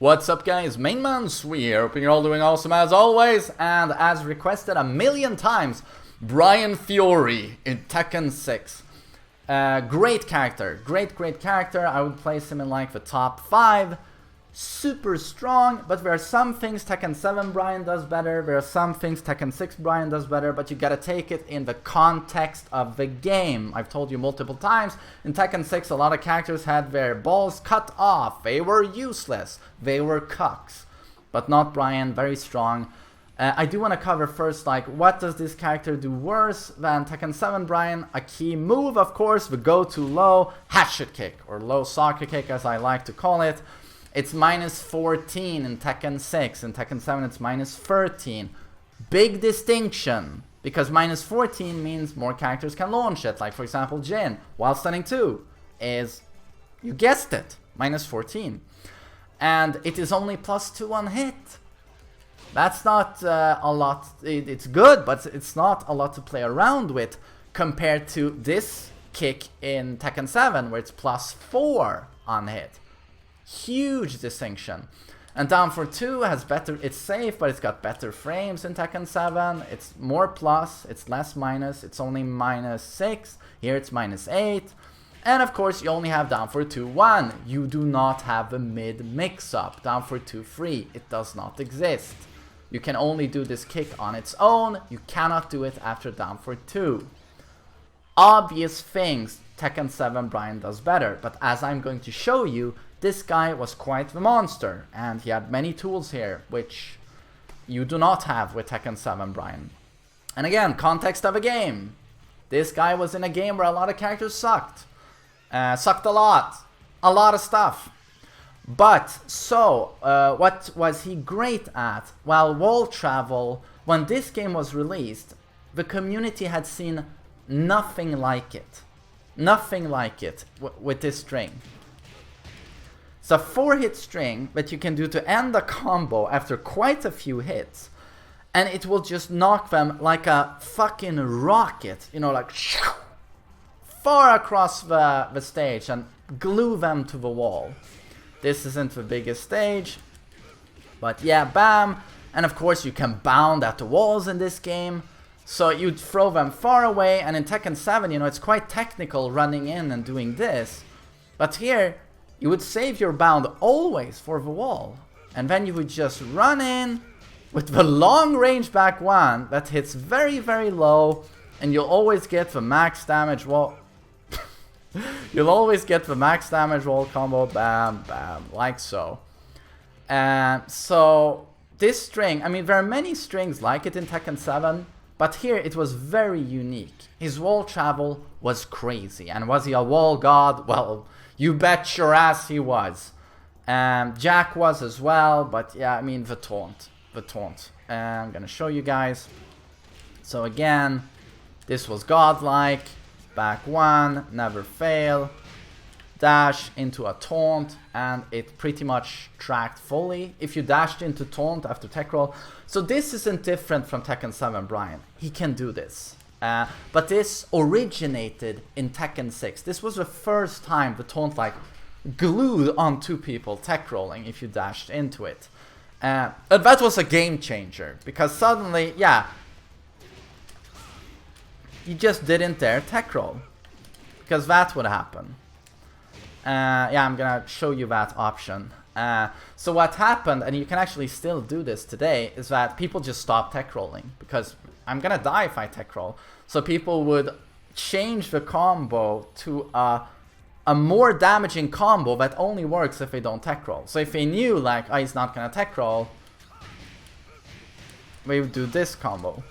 What's up guys, TheMainManSWE here, hoping you're all doing awesome as always, and as requested a million times, Bryan Fury in Tekken 6. Great character, great character. I would place him in like the top 5. Super strong, but there are some things Tekken 7 Bryan does better, there are some things Tekken 6 Bryan does better, but you gotta take it in the context of the game. I've told you multiple times, in Tekken 6 a lot of characters had their balls cut off, they were useless, they were cucks. But not Bryan, very strong. I do want to cover first, like, what does this character do worse than Tekken 7 Bryan? A key move, of course, the go-to low hatchet kick, or low soccer kick as I like to call it. It's minus 14 in Tekken 6, in Tekken 7 it's minus 13. Big distinction, because minus 14 means more characters can launch it, like for example Jin, while stunning 2 is, you guessed it, minus 14. And it is only plus 2 on hit. That's not a lot, it's good, but it's not a lot to play around with compared to this kick in Tekken 7 where it's plus 4 on hit. Huge distinction. And down for 2 has better, it's safe, but it's got better frames in Tekken 7. It's more plus, it's less minus, it's only minus 6. Here it's minus 8. And of course you only have down for 2 1. You do not have the mid mix-up. Down for 2 3. It does not exist. You can only do this kick on its own. You cannot do it after down for 2. Obvious things Tekken 7 Bryan does better, but as I'm going to show you, this guy was quite the monster, and he had many tools here, which you do not have with Tekken 7 Bryan. And again, context of a game. This guy was in a game where a lot of characters sucked. Sucked a lot of stuff. But, so, what was he great at? Well, wall travel, when this game was released, the community had seen nothing like it. Nothing like it with this string. It's a 4-hit string that you can do to end a combo after quite a few hits. And it will just knock them like a fucking rocket, you know, like far across the stage and glue them to the wall. This isn't the biggest stage, but yeah, bam. And of course you can bound at the walls in this game. So you'd throw them far away, and in Tekken 7, you know, it's quite technical running in and doing this. But here, you would save your bound always for the wall. And then you would just run in with the long range back one that hits very, very low. And you'll always get the max damage wall. You'll always get the max damage wall combo, bam, bam, like so. So this string, I mean, there are many strings like it in Tekken 7. But here it was very unique. His wall travel was crazy. And was he a wall god? Well, you bet your ass he was. Jack was as well, but yeah, I mean the taunt. I'm gonna show you guys. So again, this was godlike. Back one, never fail. Dash into a taunt, and it pretty much tracked fully. If you dashed into taunt after tech roll. So this isn't different from Tekken 7 Bryan. He can do this. But this originated in Tekken 6. This was the first time the taunt like glued on 2 people tech rolling if you dashed into it. And that was a game changer, because suddenly, yeah, you just didn't dare tech roll, because that would happen. Yeah, I'm gonna show you that option. So what happened, and you can actually still do this today, is that people just stopped tech rolling, because I'm gonna die if I tech roll. So people would change the combo to a more damaging combo that only works if they don't tech roll. So if they knew like, oh, he's not gonna tech roll, we would do this combo.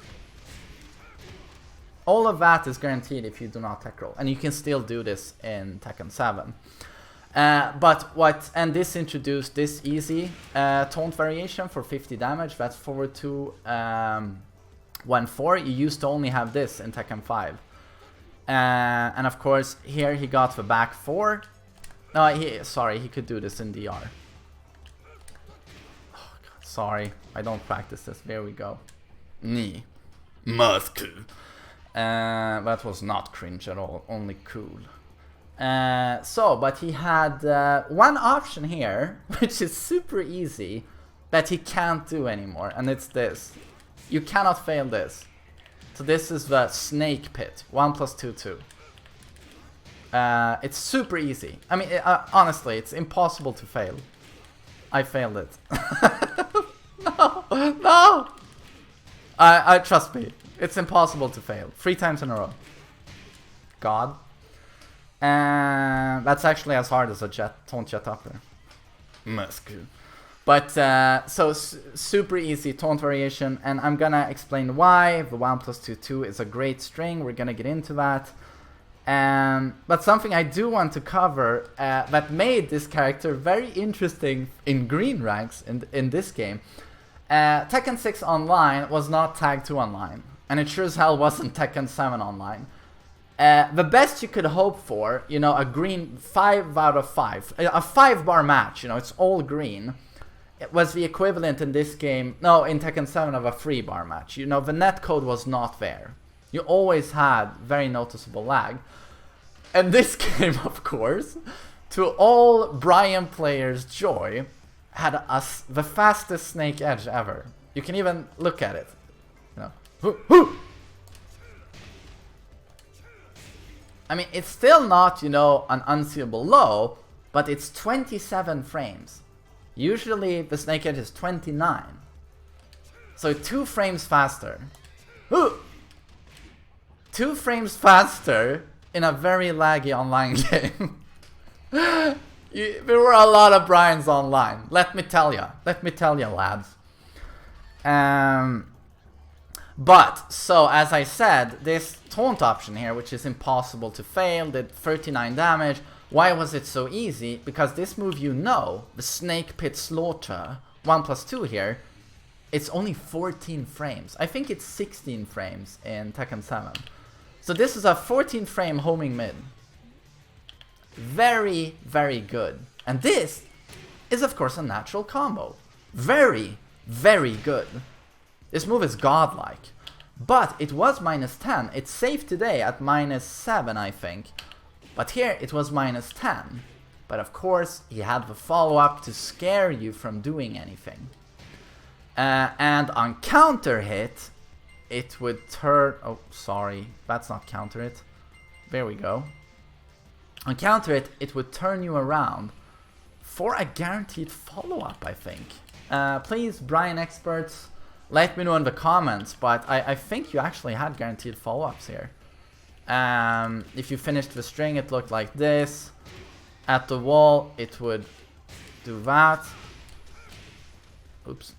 All of that is guaranteed if you do not tech roll, and you can still do this in Tekken 7. And this introduced this easy taunt variation for 50 damage. That's forward to 1-4. You used to only have this in Tekken 5. And of course, here he got the back 4. No, he could do this in DR. Oh, God, sorry, I don't practice this. There we go. Knee. Must. That was not cringe at all, only cool. But he had one option here, which is super easy, that he can't do anymore, and it's this. You cannot fail this. So this is the snake pit, 1 + 2, 2. It's super easy. I mean, honestly, it's impossible to fail. I failed it. No, no! I trust me, it's impossible to fail. 3 times in a row. God. And that's actually as hard as a Taunt jet upper. But, so super easy Taunt variation, and I'm gonna explain why. The 1 + 2, 2 is a great string, we're gonna get into that. But something I do want to cover that made this character very interesting in green ranks in this game. Tekken 6 Online was not Tag 2 Online, and it sure as hell wasn't Tekken 7 Online. The best you could hope for, you know, a green 5 out of 5, a 5-bar match, you know, it's all green. It was the equivalent in this game, no, in Tekken 7 of a 3-bar match. You know, the netcode was not there. You always had very noticeable lag. And this game, of course, to all Bryan players' joy, had the fastest snake edge ever. You can even look at it. You know, I mean, it's still not, you know, an unseeable low, but it's 27 frames. Usually the snake edge is 29. So 2 frames faster. 2 frames faster in a very laggy online game. There were a lot of Bryans online. Let me tell ya. Let me tell ya, lads. But, so as I said, this taunt option here, which is impossible to fail, did 39 damage. Why was it so easy? Because this move, you know, the Snake Pit Slaughter, 1 + 2 here, it's only 14 frames. I think it's 16 frames in Tekken 7. So this is a 14 frame homing mid. Very, very good. And this is of course a natural combo. Very, very good. This move is godlike. But it was -10. It's safe today at -7, I think. But here it was -10. But of course he had the follow-up to scare you from doing anything. And on counter hit, it would turn... Oh, sorry. That's not counter hit. There we go. On counter hit, it would turn you around for a guaranteed follow-up, I think. Please, Bryan experts, let me know in the comments, but I think you actually had guaranteed follow-ups here. If you finished the string, it looked like this. At the wall, it would do that. Oops.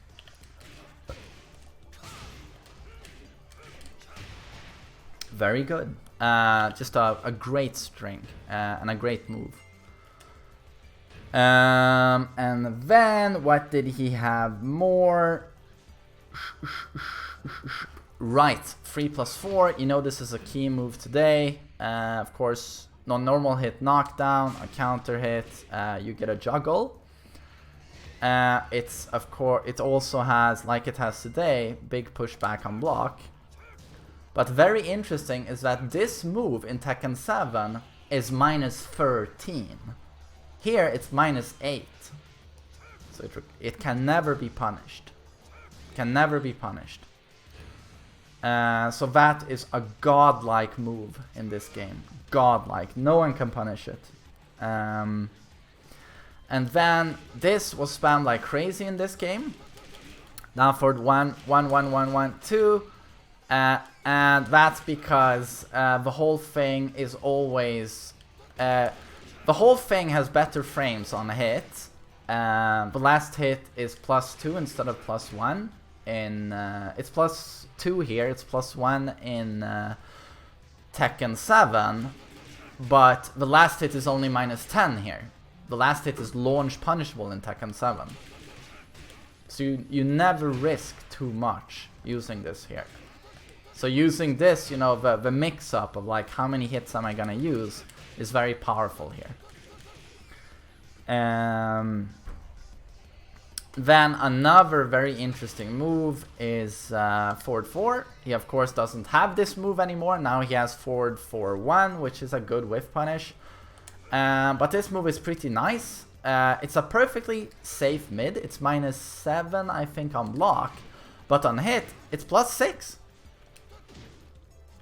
Very good. Just a great string and a great move. And then what did he have more? Right, 3 + 4. You know this is a key move today. Of course, non-normal hit knockdown, a counter hit, you get a juggle. It's of course, it also has, like it has today, big pushback on block. But very interesting is that this move in Tekken 7 is -13. Here it's -8. So it can never be punished. Can never be punished. So that is a godlike move in this game. Godlike. No one can punish it. And then this was spammed like crazy in this game. Down forward 1, 1, 1, 1, 1, 2. And that's because the whole thing is always... the whole thing has better frames on a hit. The last hit is +2 instead of +1. It's +2 here, it's +1 in Tekken 7. But the last hit is only -10 here. The last hit is launch punishable in Tekken 7. So you never risk too much using this here. So using this, you know, the mix-up of like how many hits am I gonna use is very powerful here. Then another very interesting move is forward 4. He of course doesn't have this move anymore. Now he has forward 4-1, which is a good whiff punish. But this move is pretty nice. It's a perfectly safe mid. It's -7, I think, on block. But on hit, it's +6.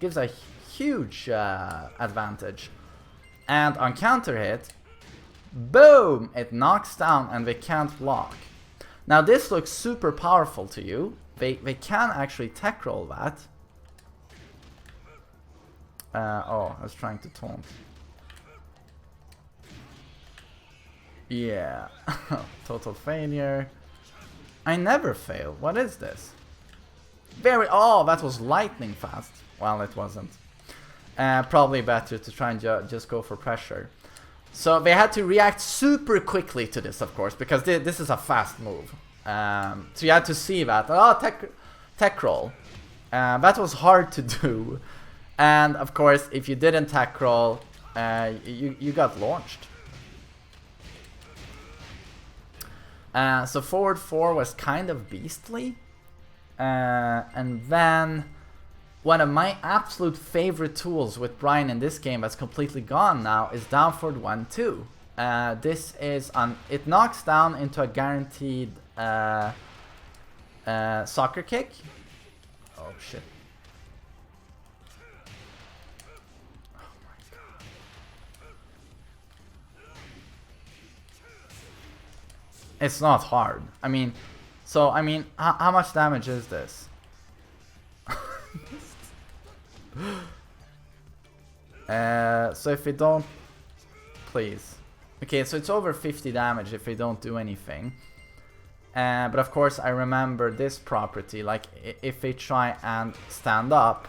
Gives a huge advantage. And on counter hit, boom! It knocks down and they can't block. Now this looks super powerful to you. They can actually tech roll that. Oh, I was trying to taunt. Yeah. Total failure. I never fail. What is this? Oh, that was lightning fast. Well, it wasn't. Probably better to try and just go for pressure. So they had to react super quickly to this, of course, because this is a fast move. So you had to see that. Oh, tech roll. That was hard to do. And of course, if you didn't tech roll, you got launched. So forward 4 was kind of beastly. And then one of my absolute favorite tools with Bryan in this game that's completely gone now is down forward 1-2. This is it knocks down into a guaranteed soccer kick. Oh shit. Oh my god. It's not hard. I mean, how much damage is this? So if we don't, please. Okay, so it's over 50 damage if we don't do anything. But of course I remember this property, like if we try and stand up,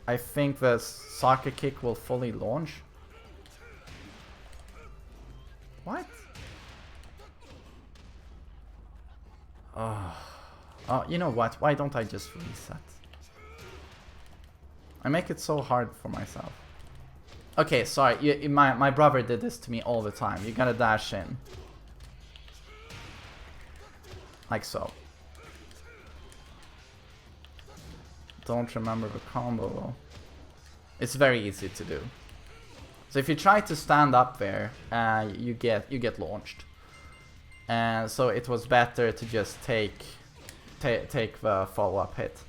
I think the soccer kick will fully launch. What? Oh, you know what? Why don't I just reset? I make it so hard for myself. Okay, sorry. My brother did this to me all the time. You gotta dash in. Like so. Don't remember the combo though. It's very easy to do. So if you try to stand up there, you get launched. And so it was better to just take the follow-up hit.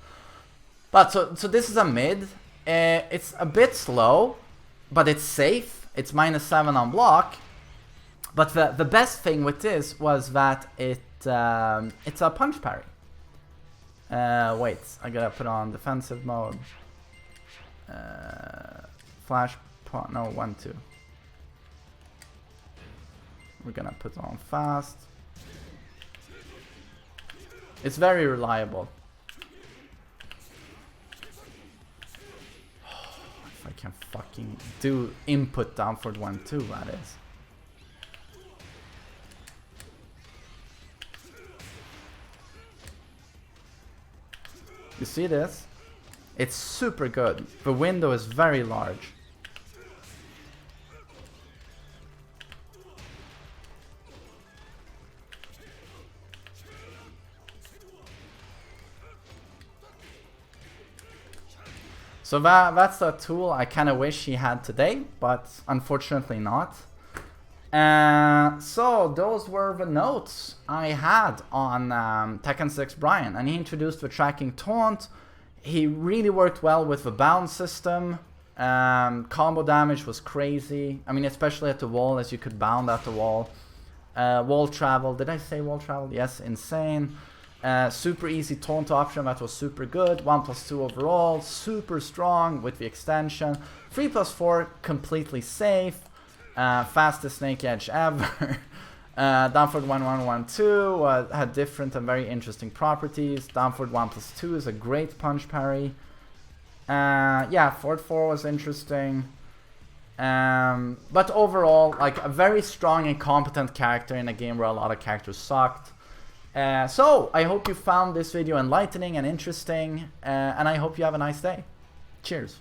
But so this is a mid. It's a bit slow, but it's safe. It's -7 on block. But the best thing with this was that it's a punch parry. Wait, I gotta put on defensive mode. Flash, no, 1-2. We're gonna put on fast. It's very reliable. If I can fucking do input down for 1-2, that is. You see this? It's super good. The window is very large. So that's a tool I kind of wish he had today, but unfortunately not. So those were the notes I had on Tekken 6 Bryan, and he introduced the tracking taunt. He really worked well with the bounce system. Combo damage was crazy. I mean, especially at the wall, as you could bound at the wall. Wall travel, did I say wall travel? Yes, insane. Super easy taunt option, that was super good. 1+2 overall, super strong with the extension. 3+4, completely safe. Fastest snake edge ever. Downward 1-1-1-2 had different and very interesting properties. Downward 1+2 is a great punch parry. Yeah, forward 4 was interesting. But overall, like a very strong and competent character in a game where a lot of characters sucked. So I hope you found this video enlightening and interesting, and I hope you have a nice day. Cheers.